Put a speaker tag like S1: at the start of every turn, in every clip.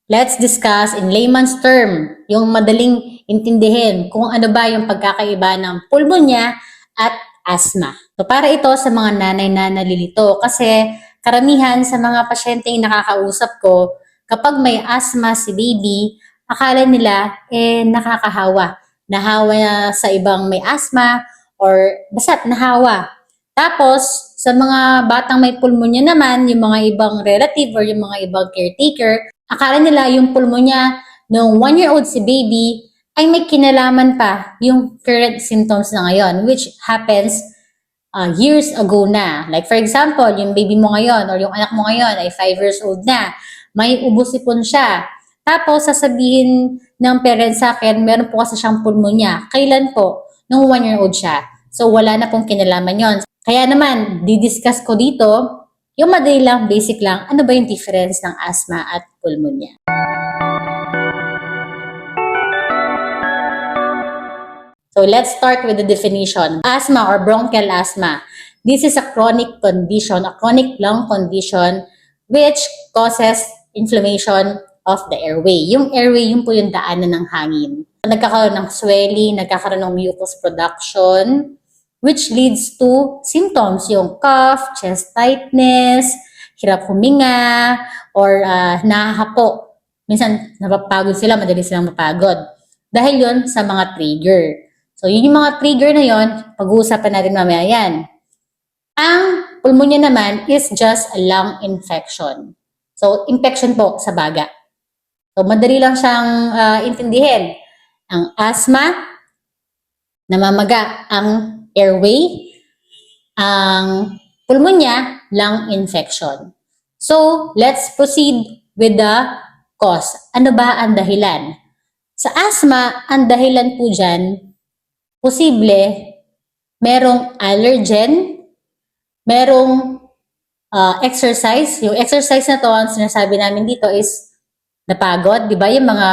S1: Let's discuss in layman's term, yung madaling intindihin kung ano ba yung pagkakaiba ng pulmonya at asthma. So para ito sa mga nanay na nalilito kasi karamihan sa mga pasyenteng nakakausap ko, kapag may asthma si baby, akala nila nakakahawa. Nahawa sa ibang may asthma or basta nahawa. Tapos, sa mga batang may pulmonya naman, yung mga ibang relative or yung mga ibang caretaker, akala nila yung pulmonya nung 1-year-old si baby ay may kinalaman pa yung current symptoms na ngayon, which happens years ago na. Like for example, yung baby mo ngayon or yung anak mo ngayon ay 5 years old na. May ubo-sipon siya. Tapos sasabihin ng parents sa akin, meron po kasi siyang pulmonya. Kailan po? Nung 1-year-old siya. So wala na pong kinalaman yon. Kaya naman, didiscuss ko dito, yung madali lang, basic lang, ano ba yung difference ng asthma at pulmonya. So let's start with the definition. Asthma or bronchial asthma. This is a chronic condition, a chronic lung condition which causes inflammation of the airway. Yung airway, yun po yung daanan ng hangin. Nagkakaroon ng swelling, nagkakaroon ng mucus production, which leads to symptoms, yung cough, chest tightness, hirap huminga, or nahahapo. Minsan, napapagod sila, madali silang mapagod. Dahil yun sa mga trigger. So, yun yung mga trigger na yun, pag-uusapan natin mamaya yan. Ang pulmonya naman is just a lung infection. So, infection po sa baga. So, madali lang siyang intindihin. Ang asthma, namamaga ang airway, ang pulmonya, lung infection. So, let's proceed with the cause. Ano ba ang dahilan? Sa asthma, ang dahilan po dyan, posible, merong allergen, merong exercise. Yung exercise na to, ang sinasabi namin dito is napagod, di ba? Yung mga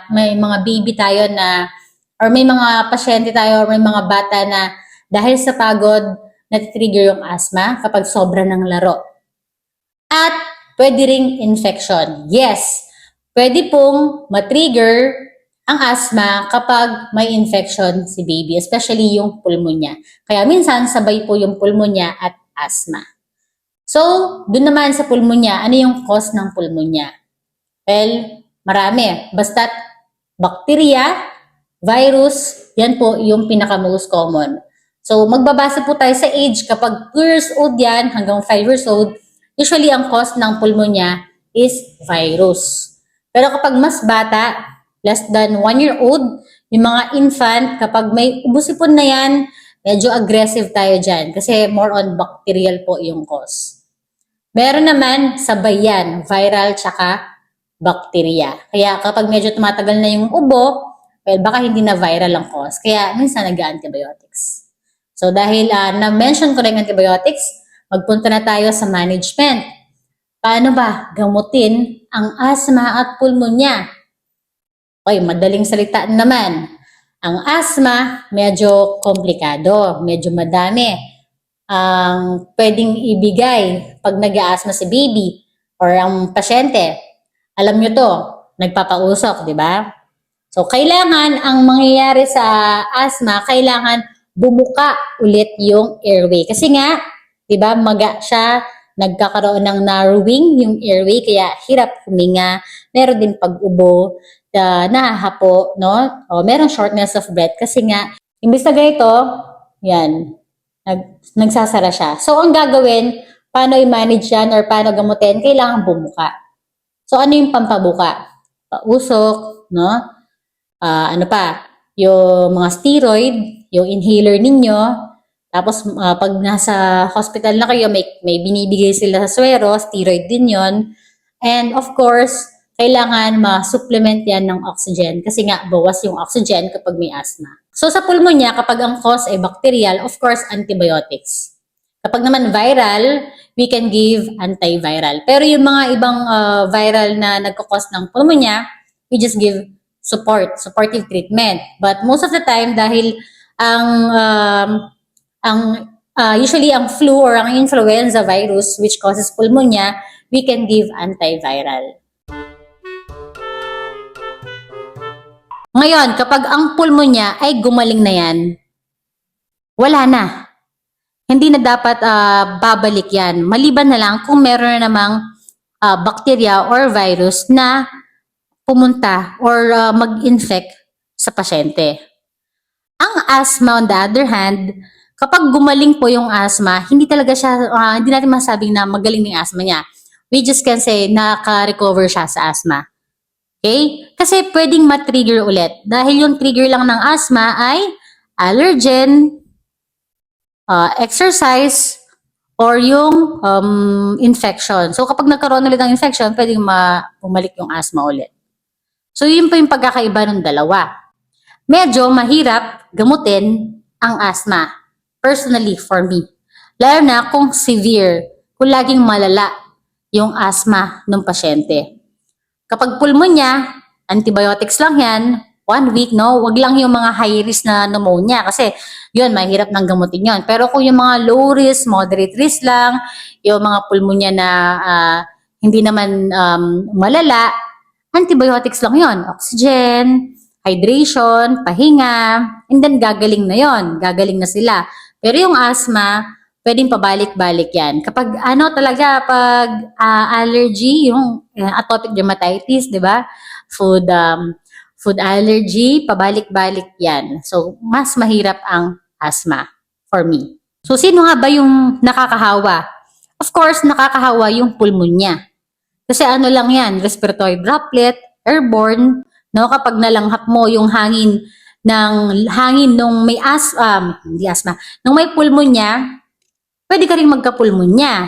S1: may mga baby tayo na or may mga pasyente tayo or may mga bata na dahil sa pagod, natitrigger yung asthma kapag sobra ng laro. At pwede ring infection. Yes, pwede pong matrigger ang asthma kapag may infection si baby, especially yung pulmonya. Kaya minsan sabay po yung pulmonya at asthma. So, dun naman sa pulmonya, ano yung cause ng pulmonya? Well, marami. Basta't bacteria, virus, yan po yung pinaka-most common. So, magbabase po tayo sa age. Kapag 2 years old yan, hanggang 5 years old, usually ang cause ng pulmonya is virus. Pero kapag mas bata, less than 1 year old, yung mga infant, kapag may ubo-sipon na yan, medyo aggressive tayo dyan kasi more on bacterial po yung cause. Meron naman sabay yan, viral tsaka bacteria. Kaya kapag medyo tumatagal na yung ubo, well, baka hindi na viral ang cause. Kaya minsan nag-antibiotics. So dahil na-mention ko rin antibiotics, magpunta na tayo sa management. Paano ba gamutin ang asthma at pulmonya? Okay, madaling salita naman. Ang asthma, medyo komplikado, medyo madami ang pwedeng ibigay pag nag-asthma si baby or ang pasyente. Alam nyo to, nagpapausok, di ba? So, kailangan, ang mangyayari sa asthma, kailangan bumuka ulit yung airway. Kasi nga, di ba, maga siya, nagkakaroon ng narrowing yung airway, kaya hirap huminga, meron din pag-ubo, nahahapo, no? O, merong shortness of breath kasi nga, imbis na ganito, yan, nagsasara siya. So, ang gagawin, paano i-manage yan or paano gamutin, kailangan bumuka. So, ano yung pampabuka? Pausok, no? Ano pa? Yung mga steroid, yung inhaler ninyo. Tapos, pag nasa hospital na kayo, may binibigay sila sa swero, steroid din yon. And of course, kailangan ma-supplement yan ng oxygen kasi nga bawas yung oxygen kapag may asthma. So sa pulmonya, kapag ang cause ay bacterial, of course, antibiotics. Kapag naman viral, we can give antiviral. Pero yung mga ibang viral na nagkakos ng pulmonya, we just give supportive treatment. But most of the time, dahil usually ang flu or ang influenza virus which causes pulmonya, we can give antiviral. Ngayon, kapag ang pulmonya ay gumaling na yan, wala na. Hindi na dapat babalik yan. Maliban na lang kung meron na namang bacteria or virus na pumunta or mag-infect sa pasyente. Ang asthma on the other hand, kapag gumaling po yung asthma, hindi talaga siya, hindi natin masabing na magaling na yung asthma niya. We just can say naka-recover siya sa asthma. Okay? Kasi pwedeng ma-trigger ulit. Dahil yung trigger lang ng asthma ay allergen, exercise, or yung infection. So kapag nagkaroon ulit ng infection, pwedeng bumalik yung asthma ulit. So yun po yung pagkakaiba ng dalawa. Medyo mahirap gamutin ang asthma. Personally, for me. Lalo na kung severe, kung laging malala yung asthma ng pasyente. Kapag pulmonya, antibiotics lang yan, 1 week, no? Wag lang yung mga high risk na pneumonia kasi yun, mahirap nang gamutin yun. Pero kung yung mga low risk, moderate risk lang, yung mga pulmonya na hindi naman malala, antibiotics lang yun. Oxygen, hydration, pahinga, and then gagaling na yon, gagaling na sila. Pero yung asthma, pwedeng pabalik-balik yan. Kapag talaga, pag allergy, yung atopic dermatitis, di ba? Food allergy, pabalik-balik yan. So, mas mahirap ang asthma for me. So, sino nga ba yung nakakahawa? Of course, nakakahawa yung pulmonya. Kasi lang yan, respiratory droplet, airborne, no? Kapag nalanghap mo yung hangin nung may nung may pulmonya, pwede ka rin magka-pulmonya.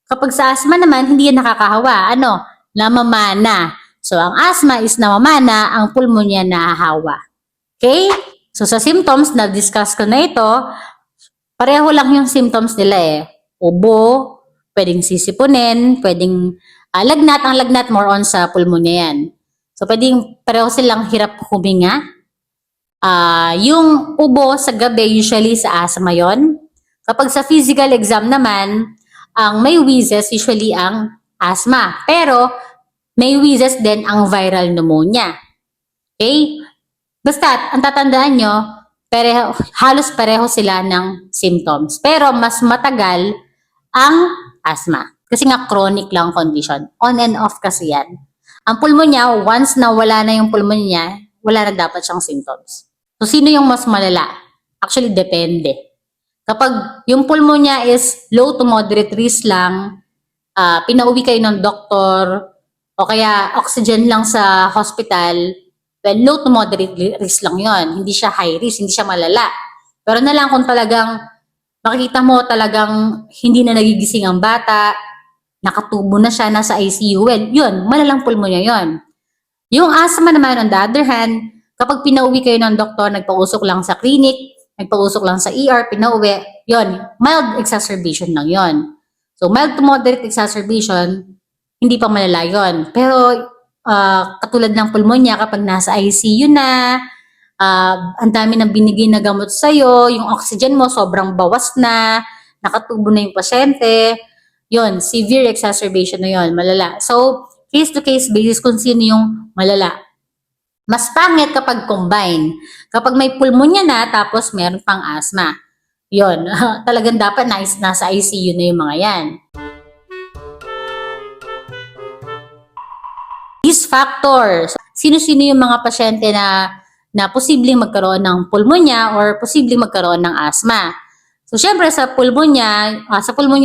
S1: Kapag sa asthma naman, hindi yan nakakahawa. Namamana. So, ang asthma is namamana, ang pulmonya nahahawa. Okay? So, sa symptoms, na-discuss ko na ito, pareho lang yung symptoms nila eh. Ubo, pwedeng sisipunin, pwedeng lagnat. Ang lagnat more on sa pulmonya yan. So, pwedeng pareho silang hirap huminga. Yung ubo sa gabi, usually sa asthma yon. Kapag sa physical exam naman, ang may wheezes, usually ang asthma. Pero, may wheezes din ang viral pneumonia. Okay? Basta, ang tatandaan nyo, halos pareho sila ng symptoms. Pero, mas matagal ang asthma. Kasi nga, chronic lang condition. On and off kasi yan. Ang pulmonya, once na wala na yung pulmonya, wala na dapat siyang symptoms. So, sino yung mas malala? Actually, depende. Kapag yung pulmonya is low to moderate risk lang, pinauwi kayo ng doktor, o kaya oxygen lang sa hospital, well, low to moderate risk lang yon. Hindi siya high risk, hindi siya malala. Pero na lang kung talagang makikita mo talagang hindi na nagigising ang bata, nakatubo na siya, nasa ICU, well, yun, malalang pulmonya yon. Yung asthma naman, on the other hand, kapag pinauwi kayo ng doktor, nagpausok lang sa clinic, nagpausok lang sa ER, pinauwi, yon, mild exacerbation lang yon. So, mild to moderate exacerbation, hindi pa malala yun. Pero, katulad ng pulmonya, kapag nasa ICU na, ang dami ng binigay na gamot sa'yo, yung oxygen mo sobrang bawas na, nakatubo na yung pasyente, yun, severe exacerbation na yun, malala. So, case-to-case basis kung sino yung malala. Mas pangit kapag combine. Kapag may pulmonya na, tapos meron pang asthma. Yun, talagang dapat nasa ICU na yung mga yan. These factors, sino-sino yung mga pasyente na posibleng magkaroon ng pulmonya or posibleng magkaroon ng asthma. So, syempre sa pulmonya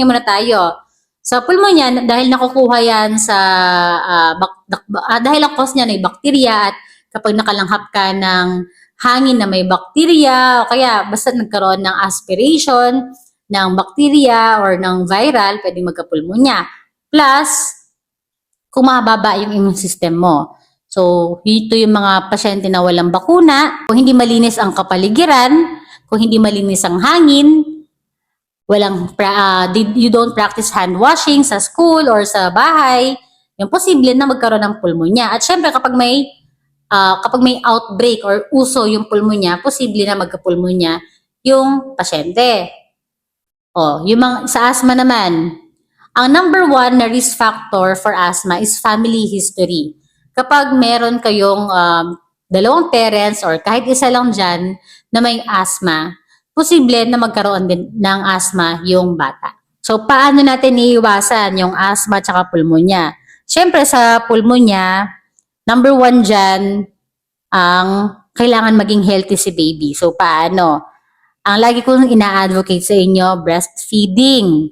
S1: muna tayo. Sa pulmonya, dahil nakukuha yan dahil ang cause niya ay bakterya at kapag nakalanghap ka ng hangin na may bakterya o kaya basta nagkaroon ng aspiration ng bakterya or ng viral, pwedeng magka-pulmonya. Plus, kung mababa yung immune system mo. So, ito yung mga pasyente na walang bakuna, kung hindi malinis ang kapaligiran, kung hindi malinis ang hangin, you don't practice hand washing sa school or sa bahay, yung posible na magkaroon ng pulmonya. At syempre kapag may outbreak or uso yung pulmonya, posible na magka-pulmonya yung pasyente. Sa asthma naman, ang number 1 na risk factor for asthma is family history. Kapag meron kayong dalawang parents or kahit isa lang dyan na may asthma, posible na magkaroon din ng asthma yung bata. So, paano natin iiwasan yung asthma at pulmonya? Siyempre, sa pulmonya, number 1 dyan, ang kailangan maging healthy si baby. So, paano? Ang lagi kong ina-advocate sa inyo, breastfeeding.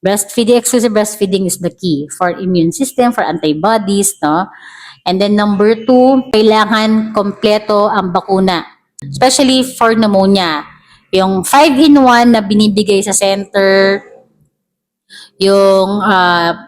S1: Exclusive breastfeeding is the key for immune system, for antibodies, no? And then number 2, kailangan kompleto ang bakuna. Especially for pneumonia. Yung 5-in-1 na binibigay sa center, yung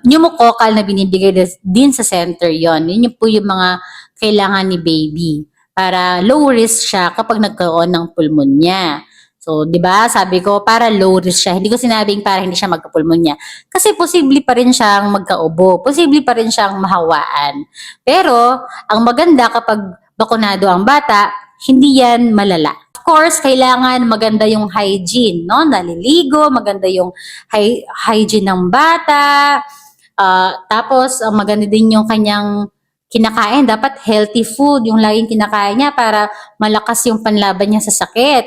S1: pneumococcal na binibigay din sa center yon. Yun po yung mga kailangan ni baby para low risk siya kapag nagkaroon ng pulmonya. So, 'di ba? Sabi ko para low risk siya. Hindi ko sinabing para hindi siya magka-pulmonya. Kasi posible pa rin siyang magkaubo, posible pa rin siyang mahawaan. Pero ang maganda kapag bakunado ang bata, hindi yan malala. Of course, kailangan maganda yung hygiene, no? Naliligo, maganda yung hygiene ng bata. Tapos, maganda din yung kanyang kinakain. Dapat healthy food yung laging kinakain niya para malakas yung panlaban niya sa sakit.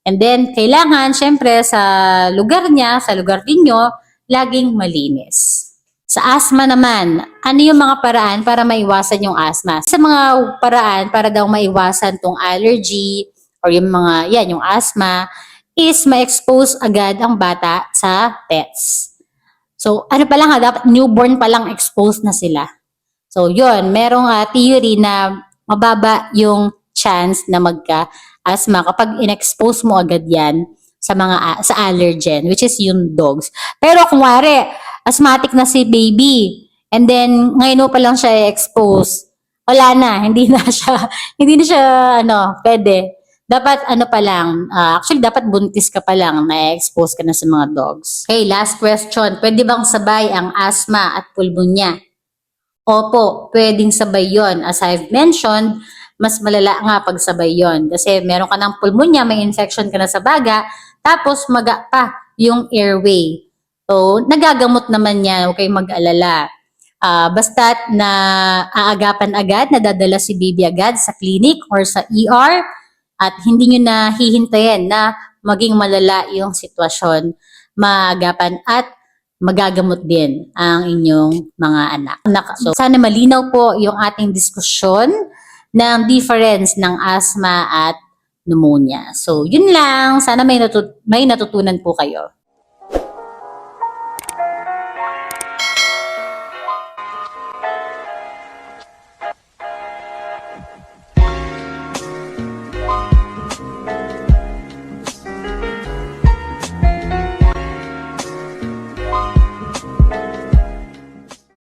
S1: And then, kailangan, syempre, sa lugar niya, sa lugar ninyo, laging malinis. Sa asthma naman, ano yung mga paraan para maiwasan yung asthma? Sa mga paraan para daw maiwasan tong allergy or yung mga, yung asthma, is ma-expose agad ang bata sa pets. So, ano pa lang dapat newborn pa lang exposed na sila. So, yun, merong theory na mababa yung chance na magka-asthma kapag in-expose mo agad yan sa allergen, which is yung dogs. Pero kung wari, asthmatic na si baby, and then ngayon mo pa lang siya expose, wala na, hindi na siya, pwede. Dapat pa lang, actually dapat buntis ka pa lang, na-expose ka na sa mga dogs. Okay, last question. Pwede bang sabay ang asthma at pulmonya? Opo, pwedeng sabay yon. As I've mentioned, mas malala nga pag sabay yon. Kasi meron ka ng pulmonya, may infection ka na sa baga, tapos maga pa yung airway. So, nagagamot naman yan, huwag kayong mag-alala. Basta't na aagapan agad, nadadala si baby agad sa clinic or sa ER, at hindi nyo na hihintayin na maging malala yung sitwasyon, maagapan at magagamot din ang inyong mga anak. So, sana malinaw po yung ating diskusyon ng difference ng asthma at pneumonia. So, yun lang. Sana may natutunan po kayo.